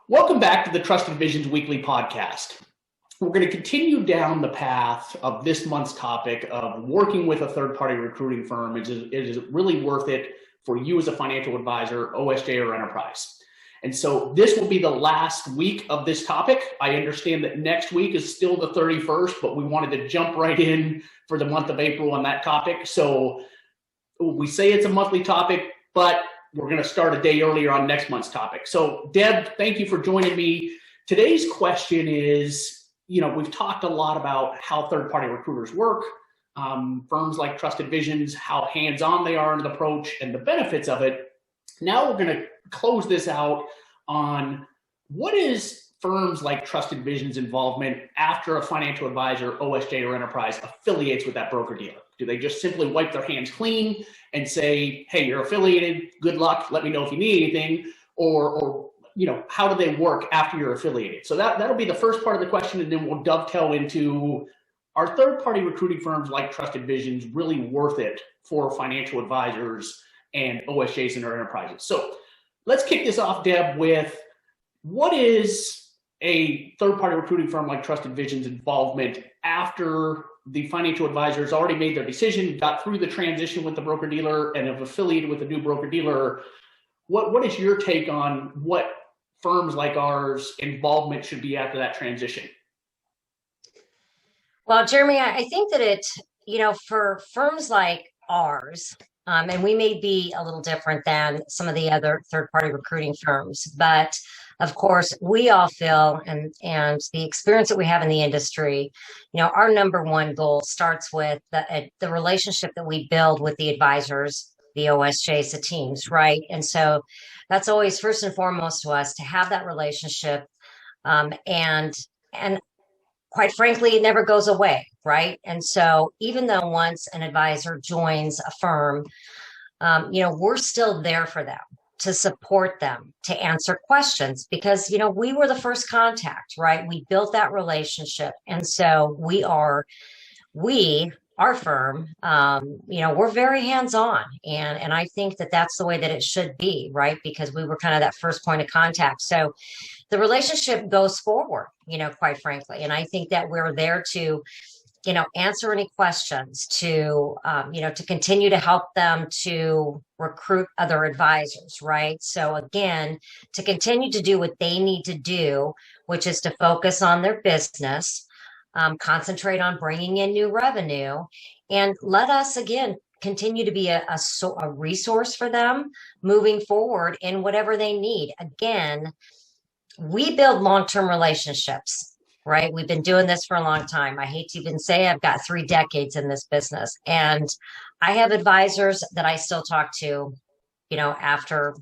Welcome back to the Trusted Visions Weekly Podcast. We're going to continue down the path of this month's topic of working with a third-party recruiting firm. Is it really worth it for you as a financial advisor, OSJ, or enterprise? And so this will be the last week of this topic. I understand that next week is still the 31st, but we wanted to jump right in for the month of April on that topic. So we say it's a monthly topic, but we're going to start a day earlier on next month's topic. So Deb, thank you for joining me. Today's question is, we've talked a lot about how third-party recruiters work, firms like Trusted Visions, how hands-on they are in the approach and the benefits of it. Now we're going to close this out on what is firms like Trusted Visions involvement after a financial advisor, OSJ, or enterprise affiliates with that broker-dealer. Do they just simply wipe their hands clean and say, hey, you're affiliated, good luck, let me know if you need anything, or how do they work after you're affiliated? So that'll be the first part of the question, and then we'll dovetail into, are third-party recruiting firms like Trusted Visions really worth it for financial advisors and OSJs and their enterprises? So let's kick this off, Deb, with what is a third-party recruiting firm like Trusted Visions involvement after the financial advisor has already made their decision, got through the transition with the broker-dealer, and have affiliated with a new broker-dealer? What is your take on what firms like ours involvement should be after that transition? Well, Jeremy, I think that for firms like ours, and we may be a little different than some of the other third-party recruiting firms, but of course, we all feel, and the experience that we have in the industry, our number one goal starts with the relationship that we build with the advisors, the OSJs, the teams, right? And so that's always first and foremost to us to have that relationship, and quite frankly, it never goes away, right? And so even though once an advisor joins a firm, we're still there for them, to support them, to answer questions, because, we were the first contact, right? We built that relationship. And so our firm, we're very hands-on. And I think that that's the way that it should be, right? Because we were kind of that first point of contact. So the relationship goes forward, quite frankly. And I think that we're there to answer any questions, to continue to help them to recruit other advisors, right? So again, to continue to do what they need to do, which is to focus on their business, concentrate on bringing in new revenue, and let us, again, continue to be a resource for them moving forward in whatever they need. Again, we build long-term relationships. Right? We've been doing this for a long time. I hate to even say I've got 3 decades in this business. And I have advisors that I still talk to, after,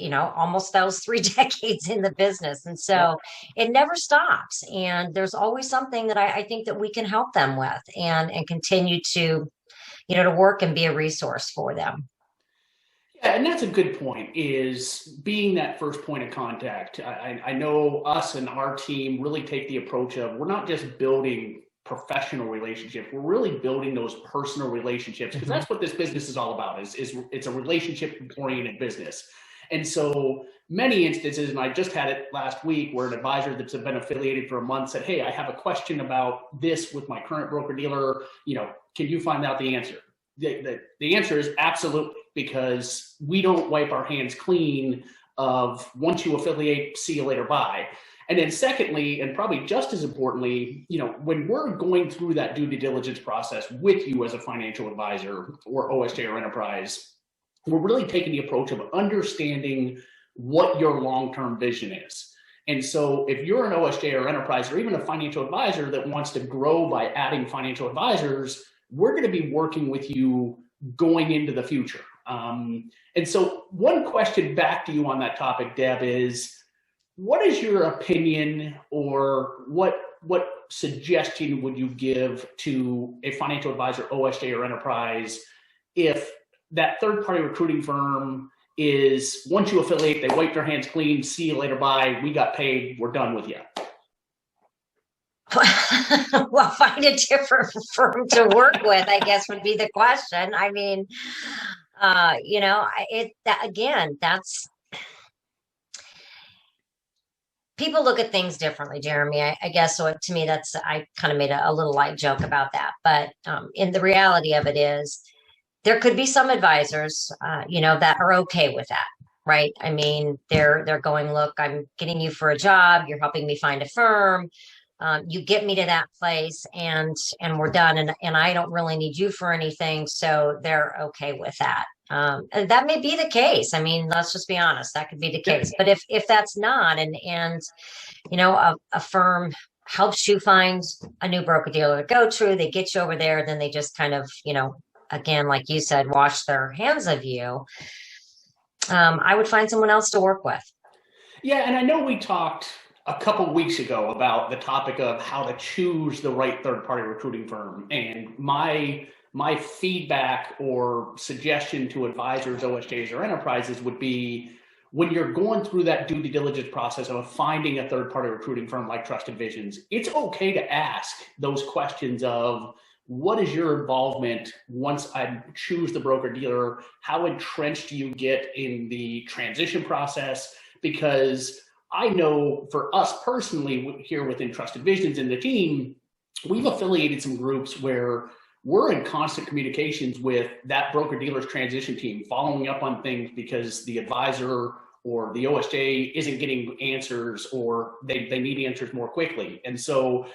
almost those 3 decades in the business. And so it never stops. And there's always something that I think that we can help them with and continue to, to work and be a resource for them. Yeah, and that's a good point, is being that first point of contact. I know us and our team really take the approach of, we're not just building professional relationships, we're really building those personal relationships, because that's what this business is all about, is it's a relationship-oriented business. And so many instances, and I just had it last week, where an advisor that's been affiliated for a month said, hey, I have a question about this with my current broker-dealer, can you find out the answer? The answer is absolutely, because we don't wipe our hands clean of, once you affiliate, see you later, bye. And then secondly, and probably just as importantly, when we're going through that due diligence process with you as a financial advisor or OSJ or enterprise, we're really taking the approach of understanding what your long-term vision is. And so if you're an OSJ or enterprise, or even a financial advisor that wants to grow by adding financial advisors, we're going to be working with you going into the future. And so one question back to you on that topic, Deb, is what is your opinion, or what suggestion would you give to a financial advisor, OSJ or enterprise, if that third-party recruiting firm is, once you affiliate, they wipe their hands clean, see you later, bye, we got paid, we're done with you? Well, find a different firm to work with, I guess, would be the question. I mean, again, people look at things differently, Jeremy. I guess so. To me, I kind of made a little light joke about that. But in the reality of it is, there could be some advisors, that are okay with that, right? I mean, they're going, look, I'm getting you for a job. You're helping me find a firm. You get me to that place, and we're done. And I don't really need you for anything, so they're okay with that. And that may be the case. I mean, let's just be honest. That could be the case. But if that's not, and a firm helps you find a new broker dealer to go to, they get you over there, then they just kind of, again, like you said, wash their hands of you. I would find someone else to work with. Yeah, and I know we talked a couple of weeks ago about the topic of how to choose the right third-party recruiting firm, and my feedback or suggestion to advisors, OSJs, or enterprises would be, when you're going through that due diligence process of finding a third-party recruiting firm like Trusted Visions, it's okay to ask those questions of, what is your involvement once I choose the broker dealer? How entrenched do you get in the transition process? Because I know for us personally here within Trusted Visions and the team, we've affiliated some groups where we're in constant communications with that broker dealer's transition team, following up on things because the advisor or the OSJ isn't getting answers, or they need answers more quickly. And so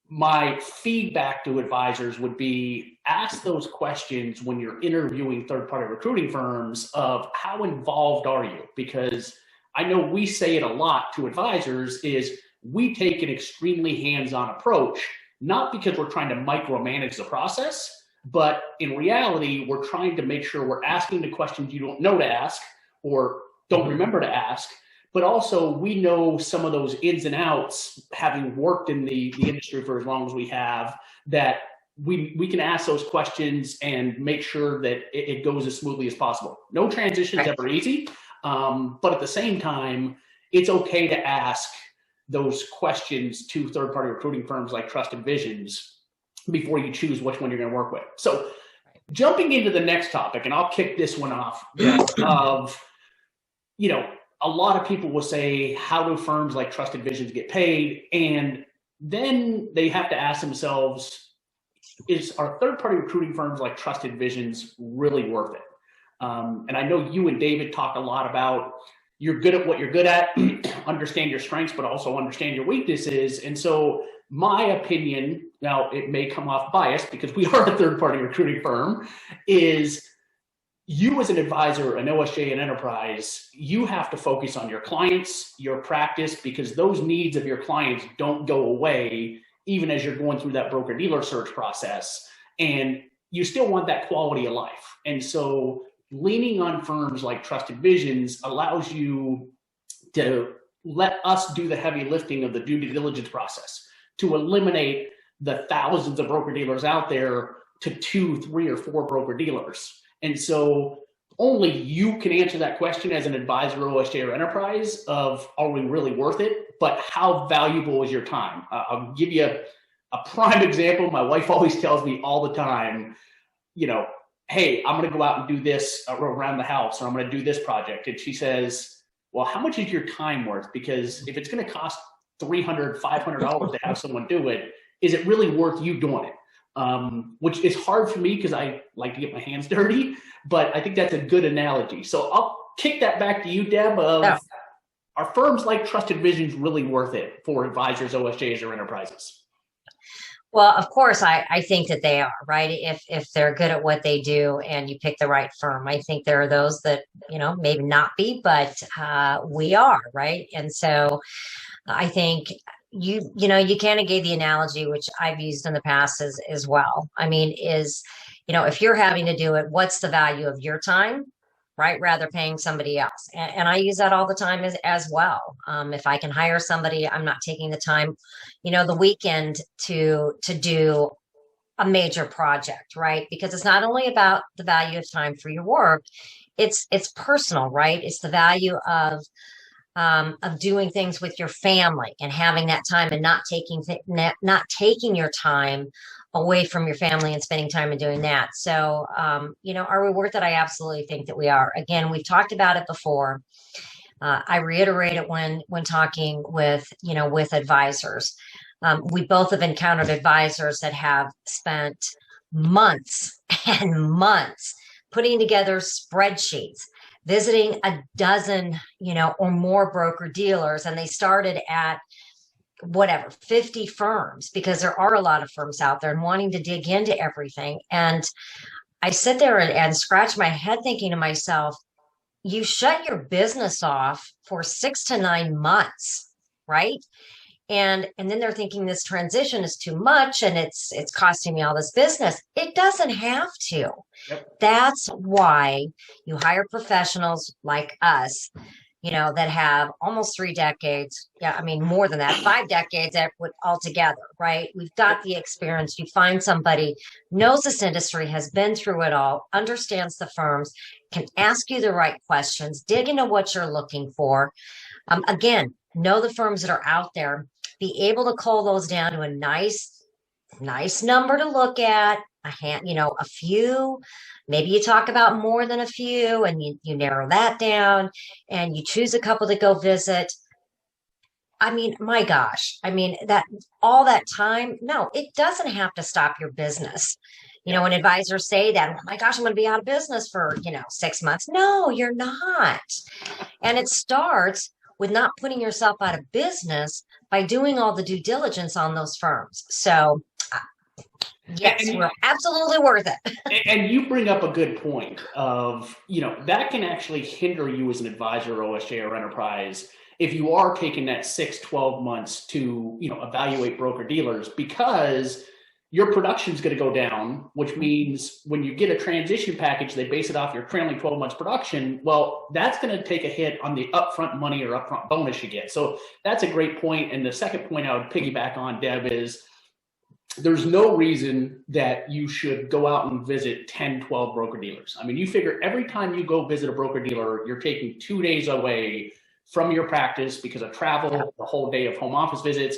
my feedback to advisors would be, ask those questions when you're interviewing third-party recruiting firms of, how involved are you? Because I know we say it a lot to advisors, is we take an extremely hands-on approach, not because we're trying to micromanage the process, but in reality, we're trying to make sure we're asking the questions you don't know to ask or don't remember to ask. But also, we know some of those ins and outs, having worked in the industry for as long as we have, that we can ask those questions and make sure that it goes as smoothly as possible. No transition is ever easy, but at the same time, it's okay to ask those questions to third-party recruiting firms like Trusted Visions before you choose which one you're going to work with. So jumping into the next topic, and I'll kick this one off, of, a lot of people will say, how do firms like Trusted Visions get paid? And then they have to ask themselves, are third-party recruiting firms like Trusted Visions really worth it? And I know you and David talk a lot about, you're good at what you're good at, understand your strengths, but also understand your weaknesses. And so my opinion, now it may come off biased because we are a third-party recruiting firm, is you as an advisor, an OSJ, an enterprise, you have to focus on your clients, your practice, because those needs of your clients don't go away even as you're going through that broker-dealer search process. And you still want that quality of life. And so leaning on firms like Trusted Visions allows you to let us do the heavy lifting of the due diligence process, to eliminate the thousands of broker-dealers out there to 2, 3, or 4 broker-dealers. And so only you can answer that question as an advisor, OSJ, or enterprise of, are we really worth it? But how valuable is your time? I'll give you a prime example. My wife always tells me all the time, hey, I'm going to go out and do this around the house, or I'm going to do this project. And she says, well, how much is your time worth? Because if it's going to cost $300, $500 to have someone do it, is it really worth you doing it? Which is hard for me because I like to get my hands dirty, but I think that's a good analogy. So I'll kick that back to you, Deb. Are firms like Trusted Visions really worth it for advisors, OSJs, or enterprises? Well, of course, I think that they are, right? If they're good at what they do and you pick the right firm. I think there are those that, maybe not be, but we are, right? And so I think you kind of gave the analogy, which I've used in the past as well. I mean, if you're having to do it, what's the value of your time, right? Rather paying somebody else. And I use that all the time as well. If I can hire somebody, I'm not taking the time, the weekend to do a major project, right? Because it's not only about the value of time for your work, it's personal, right? It's the value of doing things with your family and having that time, and not taking your time away from your family and spending time and doing that. So, are we worth it? I absolutely think that we are. Again, we've talked about it before. I reiterate it when talking with advisors. We both have encountered advisors that have spent months and months putting together spreadsheets, visiting a dozen, or more broker dealers, and they started at whatever 50 firms because there are a lot of firms out there and wanting to dig into everything. And I sit there and scratch my head thinking to myself, you shut your business off for 6 to 9 months, right? And then they're thinking this transition is too much and it's costing me all this business. It doesn't have to. Yep. That's why you hire professionals like us, that have almost 3 decades. Yeah, I mean, more than that, 5 decades altogether, right? We've got the experience. You find somebody knows this industry, has been through it all, understands the firms, can ask you the right questions, dig into what you're looking for. Again, know the firms that are out there, be able to cull those down to a nice number to look at, a few. Maybe you talk about more than a few and you narrow that down and you choose a couple to go visit. I mean, my gosh, that all that time, no, it doesn't have to stop your business. When advisors say that, oh my gosh, I'm going to be out of business for, 6 months. No, you're not. And it starts with not putting yourself out of business by doing all the due diligence on those firms. So yes, we're absolutely worth it. And you bring up a good point of, that can actually hinder you as an advisor, OSJ, or enterprise if you are taking that 6-12 months to, evaluate broker dealers, because your production is going to go down, which means when you get a transition package, they base it off your trailing 12 months production. Well, that's going to take a hit on the upfront money or upfront bonus you get. So that's a great point. And the second point I would piggyback on, Deb, is there's no reason that you should go out and visit 10, 12 broker dealers. I mean, you figure every time you go visit a broker dealer, you're taking 2 days away from your practice because of travel, the whole day of home office visits.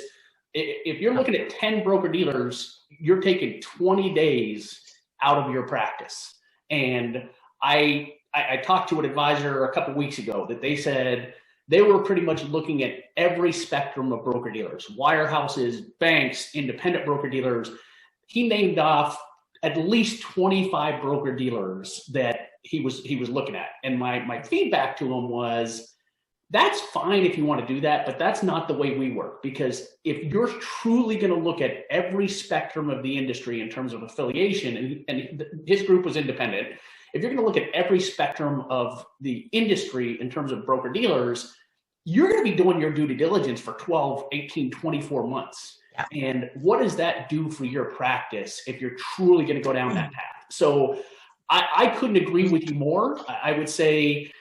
If you're looking at 10 broker dealers, you're taking 20 days out of your practice. And I talked to an advisor a couple of weeks ago that they said they were pretty much looking at every spectrum of broker dealers, wirehouses, banks, independent broker dealers. He named off at least 25 broker dealers that he was looking at. And my feedback to him was, that's fine if you want to do that, but that's not the way we work. Because if you're truly going to look at every spectrum of the industry in terms of affiliation, and his group was independent, if you're going to look at every spectrum of the industry in terms of broker dealers, you're going to be doing your due diligence for 12, 18, 24 months. Yeah. And what does that do for your practice if you're truly going to go down that path? So I couldn't agree with you more. I would say,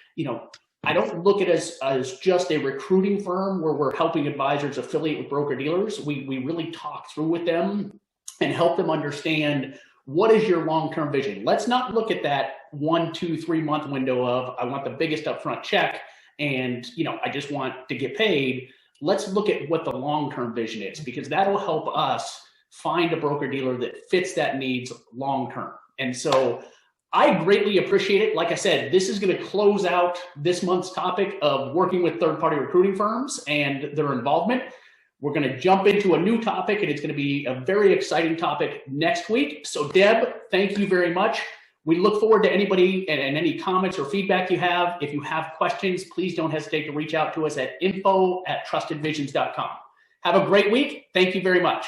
I don't look at it as just a recruiting firm where we're helping advisors affiliate with broker dealers. We really talk through with them and help them understand, what is your long-term vision? Let's not look at that 1, 2, 3 month window of, I want the biggest upfront check and, I just want to get paid. Let's look at what the long-term vision is, because that'll help us find a broker dealer that fits that needs long-term. And so I greatly appreciate it. Like I said, this is going to close out this month's topic of working with third-party recruiting firms and their involvement. We're going to jump into a new topic, and it's going to be a very exciting topic next week. So Deb, thank you very much. We look forward to anybody and any comments or feedback you have. If you have questions, please don't hesitate to reach out to us at info@trustedvisions.com. Have a great week. Thank you very much.